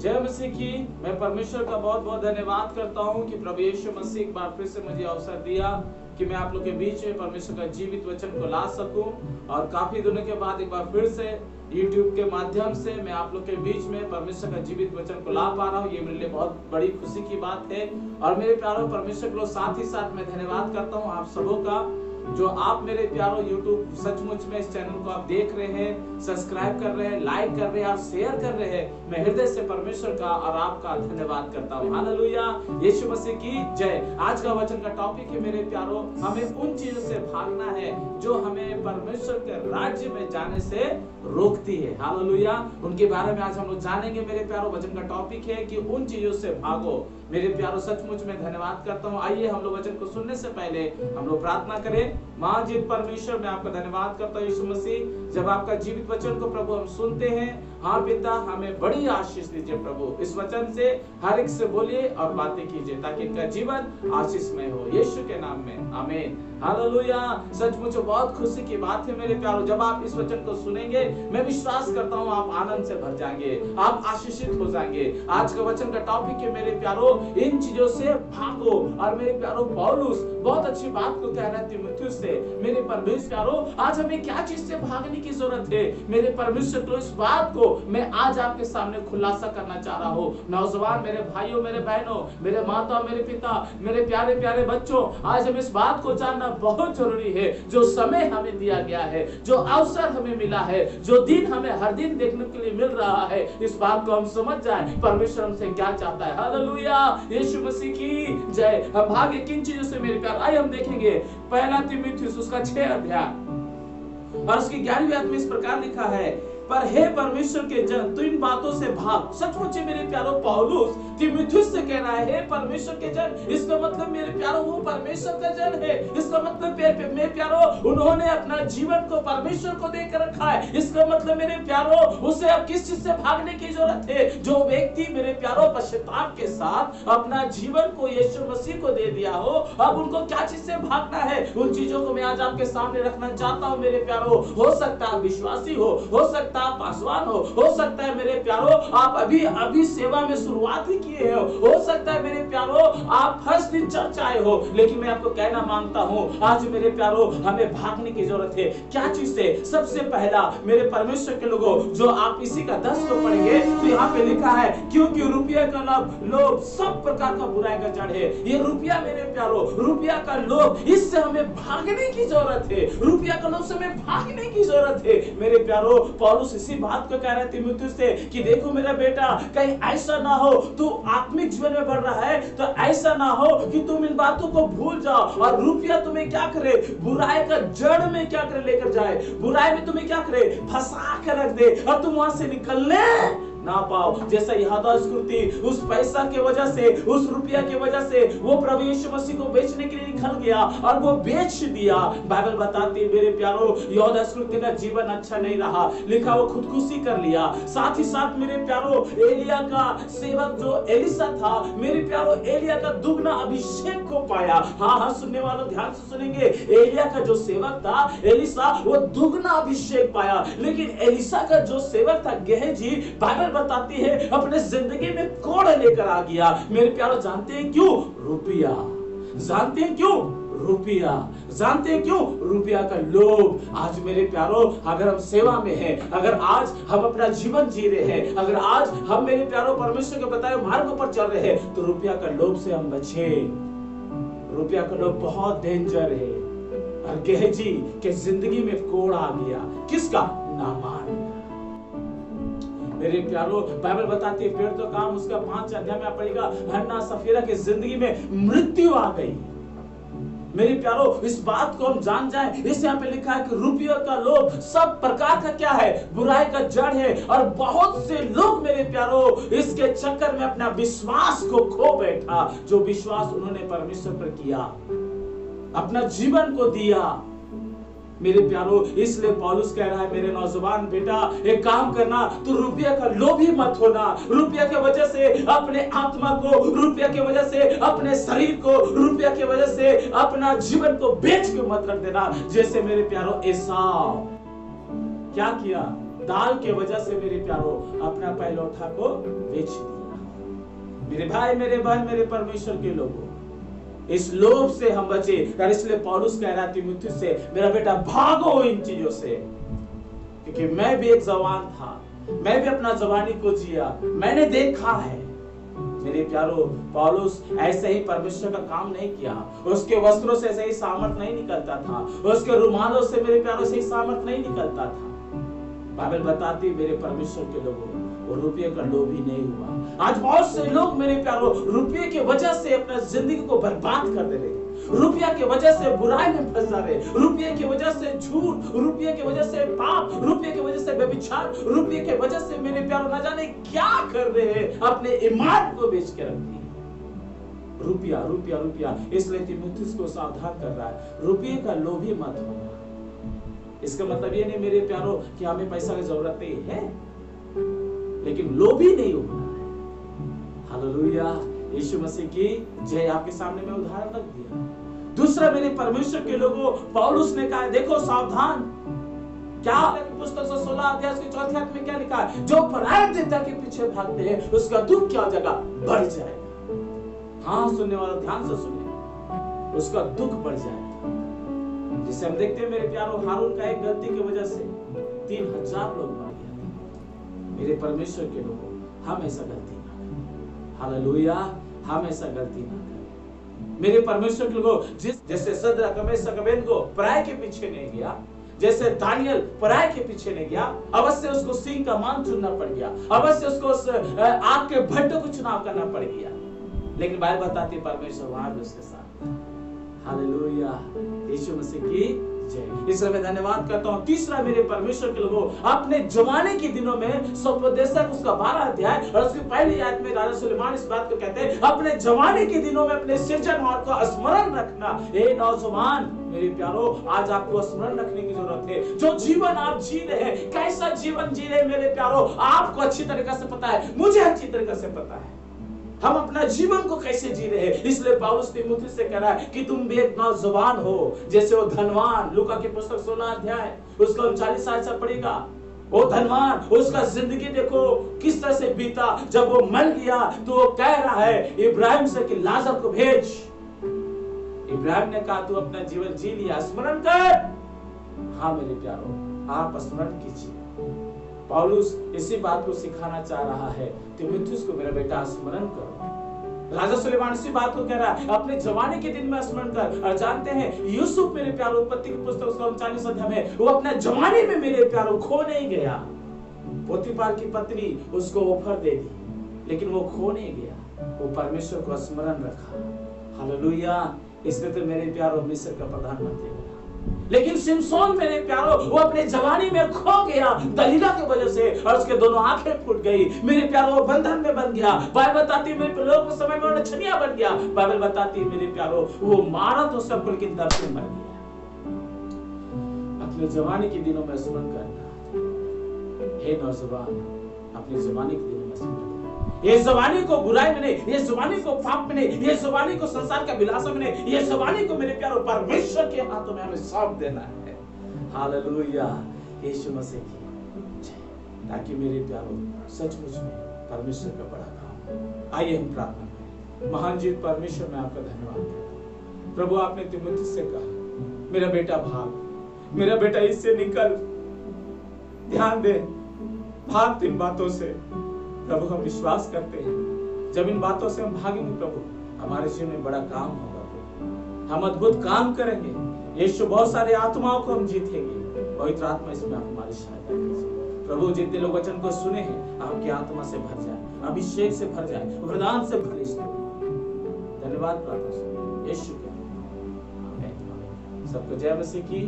जय मसीह की। मैं परमेश्वर का बहुत बहुत धन्यवाद करता हूं कि प्रभु यीशु मसीह एक बार फिर से मुझे अवसर दिया कि मैं आप लोग के बीच में परमेश्वर का जीवित वचन को ला सकूं। और काफी दिनों के बाद एक बार फिर से YouTube के माध्यम से मैं आप लोग के बीच में परमेश्वर का जीवित वचन को ला पा रहा हूं। ये मेरे लिए बहुत बड़ी खुशी की बात है। और मेरे प्यारों परमेश्वर को साथ ही साथ मैं धन्यवाद करता हूं आप सबों का, जो आप मेरे प्यारों YouTube सचमुच में इस चैनल को आप देख रहे हैं, सब्सक्राइब कर रहे हैं, लाइक कर रहे हैं और शेयर कर रहे हैं। मैं हृदय से परमेश्वर का और आपका धन्यवाद करता हूँ। हालेलुया, यीशु मसीह की जय। आज का वचन का टॉपिक है मेरे प्यारों, हमें उन चीजों से भागना है जो हमें परमेश्वर के राज्य में जाने से रोकती है। हालेलुया, उनके बारे में आज हम लोग जानेंगे मेरे प्यारों। वचन का टॉपिक है कि उन चीजों से भागो। मेरे प्यारों सचमुच में धन्यवाद करता हूँ। आइए हम लोग वचन को सुनने से पहले हम लोग प्रार्थना करें। महाजीत परमेश्वर, मैं आपका धन्यवाद करता हूँ यीशु मसीह, जब आपका जीवित वचन को प्रभु हम सुनते हैं। हाँ पिता, हमें बड़ी आशीष दीजिए प्रभु। इस वचन से हर एक से बोलिए और बातें कीजिए ताकि इनका जीवन आशीषमय हो, यीशु के नाम में आमीन। हालेलुया, सचमुच बहुत खुशी की बात है मेरे प्यारों। जब आप इस वचन को सुनेंगे, मैं विश्वास करता हूँ आप आनंद से भर जाएंगे, आप आशीषित हो जाएंगे। आज का वचन का टॉपिक है मेरे प्यारों, इन चीजों से भागो। और मेरे प्यारों पौलुस बहुत अच्छी बात को कह रहा है तीमुथियुस से। मेरे परमेश्वर प्यारों, आज हमें क्या चीज से भागने की जरूरत है? मेरे परमेश्वर को इस बात को मैं आज आपके सामने खुलासा करना चाह रहा हूँ। नौजवान मेरे भाइयों, मेरे बहनों, मेरे माता, मेरे पिता, मेरे प्यारे प्यारे बच्चों, आज हमें इस बात को जानना बहुत जरूरी है। जो समय हमें दिया गया है, जो अवसर हमें मिला है, जो दिन हमें हर दिन देखने के लिए मिल रहा है, इस बात को हम समझ जाएं परमेश्वर हमसे क्या चाहता है। हालेलुया, यीशु मसीह की जय। हम भागे किन चीजों से मेरे प्यार, आइए हम देखेंगे पहला तीमुथियुस उसका 6 अध्याय और उसकी 11वीं आयत में इस प्रकार लिखा है, पर हे परमेश्वर के जन, तू इन बातों से भाग। सचमुच मेरे प्यारों पौलुस तीमुथियुस से कह रहा है, हे परमेश्वर के जन। इसका मतलब मेरे प्यारों वो परमेश्वर का जन है। इसका मतलब मेरे प्यारों उन्होंने अपना जीवन को परमेश्वर को देकर रखा है। इसका मतलब मेरे प्यारों उसे अब किस चीज से भागने की जरूरत है? जो व्यक्ति मेरे प्यारों पश्चाताप के साथ अपना जीवन को यीशु मसीह को दे दिया हो, अब उनको क्या चीज से भागना है? उन चीजों को मैं आज आपके सामने रखना चाहता हूँ मेरे प्यारों। हो सकता है विश्वासी हो सकता आप पासवान हो सकता है मेरे प्यारों आप अभी सेवा में शुरुआत ही किए हो सकता है मेरे प्यारों आप फर्स्ट दिन चर्च आए हो। लेकिन मैं आपको कहना मांगता हूं, आज मेरे प्यारों हमें भागने की जरूरत है। क्या चीज से? सबसे पहला मेरे परमेश्वर के लोगों, जो आप इसी का 10 को पढ़ेंगे तो यहाँ पे लिखा है, क्योंकि रुपये का लोभ सब प्रकार का बुराई का जड़ है। ये रुपया मेरे प्यारों, रुपया का लोभ, इससे हमें भागने की जरूरत है। रुपया का लोभ से हमें भागने की जरूरत है मेरे प्यारों। पौलुस इसी बात को कह रहा है तीमुथियुस से कि देखो मेरा बेटा, कहीं ऐसा ना हो तू आत्मिक जीवन में बढ़ रहा है तो ऐसा ना हो कि तुम इन बातों को भूल जाओ और रुपया तुम्हें क्या करे, बुराई का जड़ में क्या करे लेकर जाए, बुराई में तुम्हें क्या करे, फंसा कर रख दे और तुम वहां से निकलने ना पाओ। जैसा यहूदा स्कृति उस पैसा के वजह से, उस रुपया के वजह से वो प्रभु यीशु मसीह को बेचने के लिए निकल गया और वो बेच दिया। बाइबल बताती है मेरे प्यारों, यहूदा स्कृति का जीवन अच्छा नहीं रहा, लिखा वो खुदकुशी कर लिया। साथ ही साथ मेरे प्यारों एलिया का सेवक जो एलिसा था, मेरे प्यारों एलिया का दुगना अभिषेक को पाया। हाँ, सुनने वालों ध्यान से सुनेंगे। एलिया का जो सेवक था एलिसा, वो दुगना अभिषेक पाया। लेकिन एलिसा का जो सेवक था गेहजी, बाइबल बताती है अपने जिंदगी में कोड़ लेकर आ गया। मेरे प्यारों जानते हैं क्यों? रुपया। जानते हैं क्यों? रुपया। जानते हैं क्यों? रुपया का लोभ। आज मेरे प्यारों अगर हम सेवा में हैं, अगर आज हम अपना जीवन जी रहे हैं, अगर आज हम मेरे प्यारों परमेश्वर के बताए मार्ग पर चल रहे हैं, तो रुपया का लोभ से हम बचे। रुपया का लोभ बहुत डेंजर है। और गेहजी के जिंदगी में कोड़ आ गया। किसका? नामान। मेरे प्यारों बाइबल बताती है फिर तो काम उसका 5 अध्याय में पड़ेगा, हन्ना सफीरा की जिंदगी में मृत्यु आ गई। मेरे प्यारों इस बात को हम जान जाएं, इस यहाँ पे लिखा है कि रुपये का लोभ सब प्रकार का क्या है, बुराई का जड़ है। और बहुत से लोग मेरे प्यारों इसके चक्कर में अपना विश्वास को खो बैठा। जो विश्वास उन्होंने परमेश्वर पर किया, अपना जीवन को दिया मेरे प्यारों। इसलिए पौलुस कह रहा है मेरे नौजवान बेटा, एक काम करना, तू रुपये का लोभी मत होना। रुपये के वजह से अपने आत्मा को, रुपये के वजह से अपने शरीर को, रुपये के वजह से अपना जीवन को बेच के मत रख देना। जैसे मेरे प्यारों एसाव क्या किया? दाल के वजह से मेरे प्यारो अपना पहलौठा को बेच दिया। मेरे भाई, मेरे बहन, मेरे परमेश्वर के लोगों, इस लोभ से हम बचे। और इसलिए पौलुस कह रहा तीमुथियुस से, मेरा बेटा भागो इन चीजों से, क्योंकि मैं भी एक जवान था, मैं भी अपना जवानी को जिया, मैंने देखा है। मेरे प्यारो, पौलुस ऐसे ही परमेश्वर का काम नहीं किया, उसके वस्त्रों से ऐसे ही सामर्थ नहीं निकलता था, उसके रुमालों से मेरे प्यारो से ही सामर्थ नहीं निकलता था। बाइबल बताती मेरे परमेश्वर के लोगों, वो रुपये का लोभी नहीं हुआ। आज बहुत से लोग मेरे प्यारो रुपये की वजह से अपना जिंदगी को बर्बाद कर दे रहे, रुपया की वजह से बुराई में फंस जा रहे, रुपये की वजह से झूठ, रुपये की वजह से पाप, रुपये की वजह से व्यभिचार, रुपये की वजह से मेरे प्यारो न जाने क्या कर रहे हैं, अपने ईमान को बेच के रख दिए। रुपया रुपया रुपया, इसलिए तीमुथियुस को सावधान कर रहा है, रुपये का लोभी मत होना। इसका मतलब ये नहीं मेरे प्यारो कि हमें पैसा की जरूरत नहीं है, लेकिन लोभी नहीं होना है। हालेलुया, यीशु मसीह की जय। आपके सामने मैं उदाहरण रख दिया। दूसरा, मेरे परमेश्वर के लोगों, पौलुस ने कहा देखो सावधान। क्या पुस्तक 16 अध्याय के 4 में क्या लिखा है? जो पराये देवता के पीछे भागते हैं उसका दुख क्या जगह बढ़ जाएगा। हाँ, सुनने वाला ध्यान से सुने, उसका दुख बढ़ जाएगा। जिसे हम देखते हैं मेरे प्यारो, हारून का एक गलती की वजह से 3000 लोग मर गए। मेरे परमेश्वर के लोगों, हम ऐसा गलती ना करें। हालेलुया, हम ऐसा गलती ना करें। मेरे परमेश्वर के लोगों, जैसे सदरक, मेशक, अबेदनगो पराये के पीछे नहीं गया, जैसे दानियल पराये के पीछे नहीं गया, अवश्य उसको सिंह का मान चुनना पड़ गया, अवश्य उसको आग के भट्टों को चुनाव करना पड़ गया, लेकिन बाइबल बताती परमेश्वर वहां भी उसके साथ। हालेलुया, यीशु मसीह की जय। इसलिए मैं धन्यवाद करता हूँ। तीसरा, मेरे परमेश्वर के लोगों, अपने जमाने के दिनों में स्वोपदेशक उसका 12 अध्याय और उसकी पहली आयत में राजा सुलेमान इस बात को कहते हैं, अपने जमाने के दिनों में अपने सृजनहार को स्मरण रखना। हे नौजवान, मेरे प्यारो, आज आपको स्मरण रखने की जरूरत है। जो जीवन आप जी रहे हैं, कैसा जीवन जी रहे हैं मेरे प्यारो, आपको अच्छी तरीके से पता है, मुझे अच्छी तरीके से पता है हम अपना जीवन को कैसे जी रहे हैं। इसलिए पौलुस तीमुथियुस से कह रहा है कि तुम भी एक नौजवान हो, जैसे वो धनवान। लूका की पुस्तक 16 अध्याय उसका 39 आयत से पढ़ेगा। वो धनवान, उसका जिंदगी देखो किस तरह से बीता। जब वो मर गया तो वो कह रहा है इब्राहिम से कि लाजर को भेज। इब्राहिम ने कहा तू अपना जीवन जी लिया, स्मरण कर। हाँ मेरे प्यारो, आप स्मरण कीजिए। पौलुस इसी बात को सिखाना चाह रहा है तीमुथियुस को, मेरा बेटा स्मरण करो। राजा सुलेमान इसी बात को कह रहा है, अपने जमाने के दिन में स्मरण कर। और जानते हैं यूसुफ मेरे प्यारो, उत्पत्ति की पुस्तक उसका 39 अध्याय में, वो अपने जमाने में मेरे प्यारो खो नहीं गया। पोतीफार की पत्नी उसको ऑफर दे दी, लेकिन वो खो नहीं गया, वो परमेश्वर को स्मरण रखा। हालेलुया, इसलिए तो मेरे प्यारो मिस्र का प्रधानमंत्री बना। लेकिन सिमसोन मेरे प्यारो, वो अपने जवानी में खो गया दलीला की वजह से, और उसके दोनों आंखें फूट गई। मेरे प्यारो, बंधन में बन गया। बाइबल बताती है मेरे लोग उस समय में वो नचनिया बन गया। बाइबल बताती है मेरे प्यारो, वो मारा तो सबको, लेकिन दर्द से मर गया। अपने जवानी के दिनों में स्मरण करना। हे नौजवान, अपने जवानी के दिनों में स्मरण। ये जवानी को बुराई में नहीं, ये जवानी को पाप में नहीं, ये जवानी को संसार का विलास में नहीं, ये जवानी को मेरे प्यारो परमेश्वर के हाथों में हमें सौंप देना है। हालेलुया, यीशु मसीह की जय। ताकि मेरे प्यारो सचमुच में परमेश्वर का बड़ा काम। आइए हम प्रार्थना करें। महान जीत परमेश्वर, मैं आपका धन्यवाद करता हूं। प्रभु, आपने तीमुथियुस से कहा मेरा बेटा भाग, मेरा बेटा इससे निकल। ध्यान दे, भाग इन बातों से। प्रभु, हम विश्वास करते हैं जब इन बातों से हम भागेंगे प्रभु, हमारे जीवन में बड़ा काम होगा प्रभु, हम अद्भुत काम करेंगे। यीशु, बहुत सारे आत्माओं को हम जीतेंगे। पवित्र आत्मा इसमें आप हमारी सहायता कीजिए प्रभु। जितने लोग वचन को सुने हैं, आपकी आत्मा से भर जाए, अभिषेक से भर जाए, वरदान से भर जाए। धन्यवाद प्रार्थना यीशु के नाम में। सबको जय मसीह की।